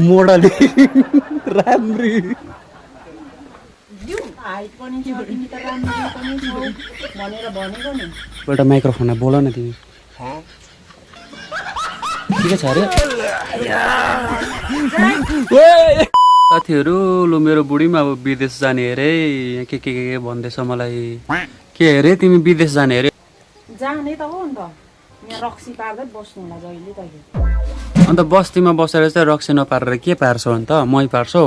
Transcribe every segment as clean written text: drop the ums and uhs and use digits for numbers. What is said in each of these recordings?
modelling राम्री height पनि छ तिमी त राम्रो पनि छौ भनेर भनेको नि एउटा माइक्रोफोनमा बोल न तिमी ठिकै छ अरे साथीहरू लु मेरो बुढी पनि अब विदेश जाने अरे के भन्दैछ मलाई के अरे तिमी विदेश जाने अरे जाने त हो नि त यहाँ रक्सी पार्दै बस्नु होला जहिले तैले अन्त बस्तीमा बसेर चाहिँ रक्सी नपारेर के पार्छौ अन्त मै पार्छौ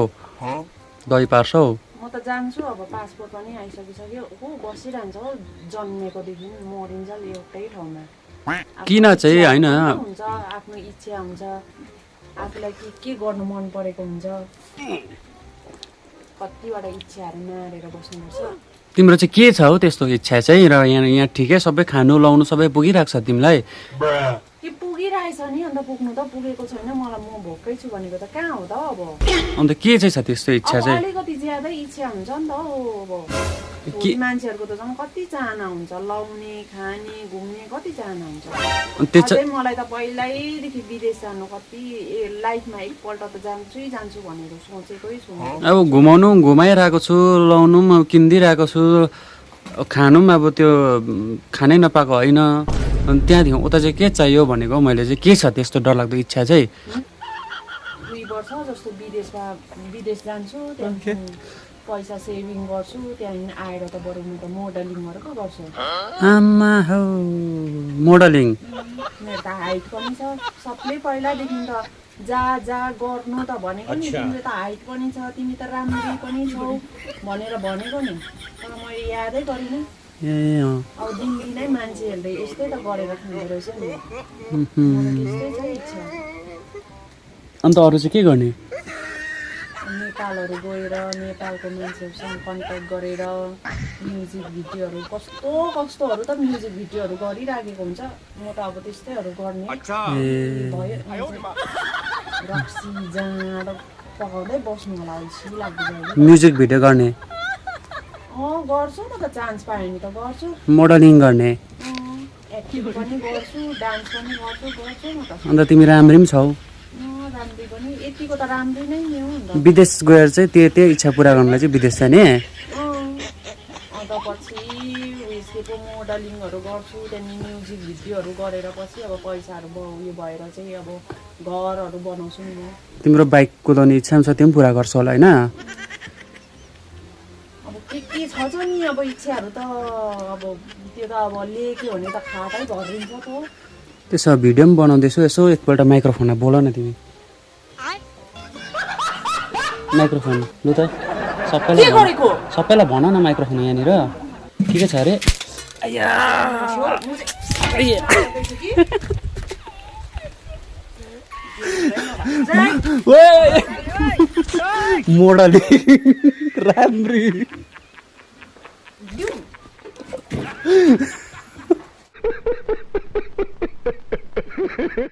दही पार्छौ म त जान्छु अब पासपोर्ट पनि आइसकिसक्यो हो बसिरहन्छ हो जन्मेकोदेखि मरिन्जल एउटै ठाउँमा किन चाहिँ होइन हुन्छ आफ्नो इच्छा हुन्छ आफूलाई के गर्नु मन परेको हुन्छ कतिवटा इच्छाहरू मारेर बस्नुपर्छ तिम्रो चाहिँ के छ हौ त्यस्तो इच्छा चाहिँ र यहाँ ठिकै सबै खानु लाउनु सबै पुगिरहेको छ तिमीलाई के पुगिरहेछ नि अन्त पुग्नु त पुगेको छैन मलाई म भोकै छु भनेको त कहाँ हो त अब अन्त के चाहिँ छ त्यस्तो इच्छा चाहिँ अलिकति ज्यादै इच्छा हुन्छ नि त अब मान्छेहरूको त झन् कति चाहना हुन्छ लाउने खाने घुम्ने कति चाहना हुन्छ मलाई त पहिल्यैदेखि विदेश जानु कति लाइफमा एकपल्ट त जान्छु भनेर सोचेकै छु अब घुमाउनु घुमाइरहेको छु लाउनु पनि किनिदिइरहेको छु खानु पनि अब त्यो खानै नपाएको होइन अनि त्यहाँदेखि उता चाहिँ के चाहियो भनेको मैले चाहिँ के छ त्यस्तो डरलाग्दो इच्छा चाहिँ 2 वर्ष जस्तो विदेश जान्छु त्यहाँदेखि पैसा सेभिङ गर्छु त्यहाँदेखि आएर त बरु म त मोडलिङहरू पो गर्छु आमा हौ मोडलिङ मेरो त हाइट पनि छ सबले पहिलादेखि त जा गर्नु त भनेको नि तिम्रो त हाइट पनि छ तिमी त राम्ररी पनि छौ भनेर भनेको नि तर मैले यादै गरिनँ अब दिनदिनै मान्छेहरूले यस्तै त गरेर खाँदो रहेछ नि त्यस्तै छ इच्छा अन्त अरू चाहिँ के गर्ने नेपालहरू गएर नेपालको मान्छेहरूसँग कन्ट्याक्ट गरेर म्युजिक भिडियोहरू कस्तोहरू त म्युजिक भिडियोहरू गरिराखेको हुन्छ म त अब त्यस्तैहरू गर्ने भयो रक्सी जाँड पकाउँदै बस्नु होला अल्छी लाग्दैन म्युजिक भिडियो गर्ने गर्छु म त चान्स पाएँ नि त गर्छु मोडलिङ गर्ने एक्टिङ पनि गर्छु डान्स पनि गर्छु म त अन्त तिमी राम्री पनि छौ राम्री पनि यतिको त राम्रै नै हो नि त विदेश गएर चाहिँ त्यो इच्छा पुरा गर्नलाई चाहिँ विदेश जाने अन्त पछि उयसको मोडलिङहरू गर्छु त्यहाँदेखि म्युजिक भिडियोहरू गरेर पछि अब पैसाहरू उयो भएर चाहिँ अब घरहरू बनाउँछु नि म तिम्रो बाइक कुदाउने इच्छा पनि छ त्यो पनि पुरा गर्छौ होला होइन अब के छ नि अब इच्छाहरू त अब त्यो त अब लेख्यो भने त खातै भरिन्छ त त्यसो भिडियो पनि बनाउँदैछु यसो एकपल्ट माइक्रोफोनमा बोल न तिमी माइक्रोफोन लु त सबैलाई भन न माइक्रोफोन यहाँनिर ठिकै छ अरे मोडलिङ राम्री